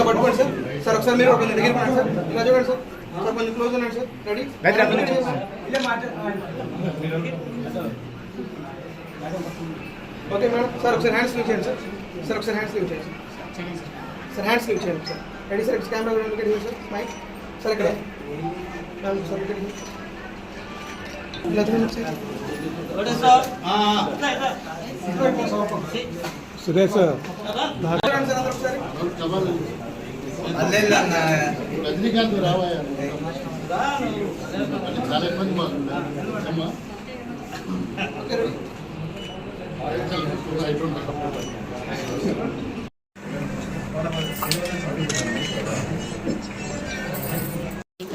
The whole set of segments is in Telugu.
పట్టుకోండి సార్. సార్ ఒకసారి మీరు కొంచెం దగ్గర పడండి సార్. ఇలా చూడండి సార్. సార్ కొంచెం క్లోజ్ ఉండండి sir. Ready? Okay madam. Sir ఒకసారి హ్యాండ్స్ లీవ్ చేయండి సార్. సార్ ఒకసారి హ్యాండ్స్ లీవ్ చేయండి సార్. హ్యాండ్స్ లీవ్ చేయండి sir. Ready sir? It's camera ఇక్కడ సార్. మైక్ సార్ ఇక్కడ సార్ ఇక్కడ ఇలా చూడండి సార్. సురేష్ సార్ ఒకసారి రజనీకాంత్ రావయ్యా చాలా ఇబ్బంది మాకు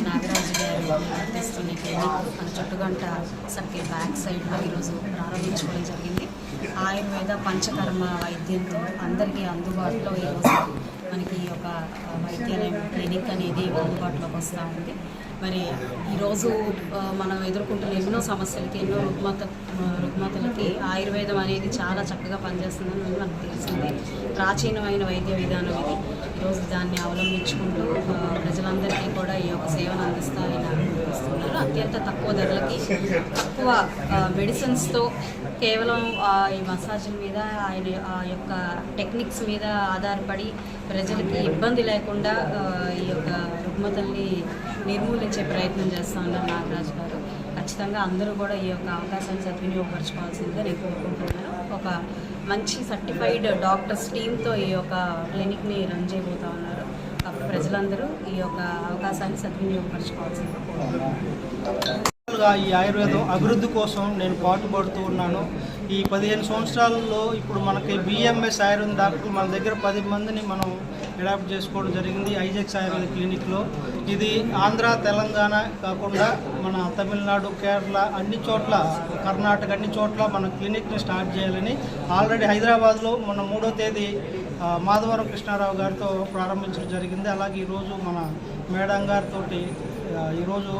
నాగరాజు గారు ఆర్టిస్తున్న క్లినిక్ మన చుట్టుగంట సర్కిల్ బ్యాక్ సైడ్లో ఈరోజు ప్రారంభించుకోవడం జరిగింది. ఆయుర్వేద పంచకర్మ వైద్యంలో అందరికీ అందుబాటులో ఈరోజు మనకి ఒక వైద్యాలయం క్లినిక్ అనేది అందుబాటులోకి వస్తూ ఉంది. మరి ఈరోజు మనం ఎదుర్కొంటున్న ఎన్నో సమస్యలకి, ఎన్నో రుగ్మతలకి ఆయుర్వేదం అనేది చాలా చక్కగా పనిచేస్తుందని మనకు తెలిసింది. ప్రాచీనమైన వైద్య విధానం ఇది. ఈరోజు దాన్ని అవలంబించుకుంటూ ప్రజలందరికీ కూడా ఈ యొక్క సేవను అందిస్తారని అనిపిస్తున్నారు. అత్యంత తక్కువ ధరలకి, తక్కువ మెడిసిన్స్తో, కేవలం ఈ మసాజ్ల మీద, ఆయన ఆ యొక్క టెక్నిక్స్ మీద ఆధారపడి ప్రజలకి ఇబ్బంది లేకుండా ఈ యొక్క రుగ్మతల్ని నిర్మూలించే ప్రయత్నం చేస్తూ ఉన్నారు నాగరాజు గారు. ఖచ్చితంగా అందరూ కూడా ఈ యొక్క అవకాశాన్ని సద్వినియోగపరచుకోవాల్సిందిగా నేను కోరుకుంటున్నాను. ఒక మంచి సర్టిఫైడ్ డాక్టర్స్ టీమ్తో ఈ యొక్క క్లినిక్ని రన్ చేయబోతూ ఉన్నారు. కాబట్టి ప్రజలందరూ ఈ యొక్క అవకాశాన్ని సద్వినియోగపరచుకోవాల్సిందిగా కోరుకుంటున్నాను. ఈ ఆయుర్వేదం అభివృద్ధి కోసం నేను పాటుపడుతూ ఉన్నాను. ఈ 15 సంవత్సరాల్లో ఇప్పుడు మనకి బిఎంఎస్ ఆయుర్వేద డాక్టర్లు మన దగ్గర 10 మందిని మనం అడాప్ట్ చేసుకోవడం జరిగింది ఐజెక్స్ ఆయుర్వేద క్లినిక్లో. ఇది ఆంధ్ర, తెలంగాణ కాకుండా మన తమిళనాడు, కేరళ అన్ని చోట్ల, కర్ణాటక అన్ని చోట్ల మన క్లినిక్ని స్టార్ట్ చేయాలని ఆల్రెడీ హైదరాబాద్లో మన 3వ తేదీ మాధవరం కృష్ణారావు గారితో ప్రారంభించడం జరిగింది. అలాగే ఈరోజు మన మేడం గారితో ఈరోజు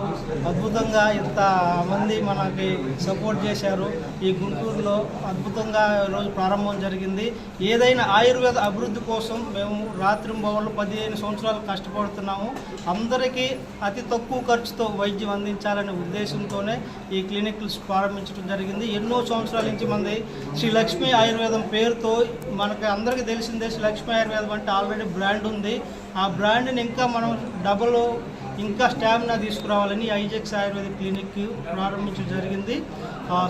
అద్భుతంగా ఇంతమంది మనకి సపోర్ట్ చేశారు. ఈ గుంటూరులో అద్భుతంగా ఈరోజు ప్రారంభం జరిగింది. ఏదైనా ఆయుర్వేద అభివృద్ధి కోసం మేము రాత్రింబవళ్ళు 15 సంవత్సరాలు కష్టపడుతున్నాము. అందరికీ అతి తక్కువ ఖర్చుతో వైద్యం అందించాలనే ఉద్దేశంతోనే ఈ క్లినిక్లు ప్రారంభించడం జరిగింది. ఎన్నో సంవత్సరాల నుంచి మంది శ్రీ లక్ష్మీ ఆయుర్వేదం పేరుతో, మనకి అందరికీ తెలిసిందే శ్రీ లక్ష్మీ ఆయుర్వేదం అంటే ఆల్రెడీ బ్రాండ్ ఉంది. ఆ బ్రాండ్ని ఇంకా మనం ఇంకా స్టామినా తీసుకురావాలని ఐజెక్స్ ఆయుర్వేద క్లినిక్ ప్రారంభించడం జరిగింది.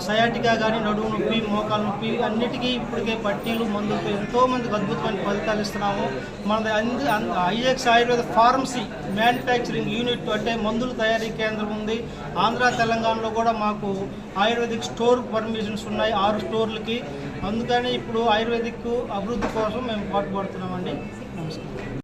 సయాటికా కానీ, నడుము నొప్పి, మోకాల నొప్పి అన్నిటికీ ఇప్పటికే పట్టీలు, మందులతో ఎంతోమందికి అద్భుతమైన ఫలితాలు ఇస్తున్నాము. మన ఐజెక్స్ ఆయుర్వేద ఫార్మసీ మ్యానుఫ్యాక్చరింగ్ యూనిట్ అంటే మందుల తయారీ కేంద్రం ఉంది. ఆంధ్ర, తెలంగాణలో కూడా మాకు ఆయుర్వేదిక్ స్టోర్ పర్మిషన్స్ ఉన్నాయి 6 స్టోర్లకి. అందుకని ఇప్పుడు ఆయుర్వేదిక్ అభివృద్ధి కోసం మేము పాటుపడుతున్నామండి.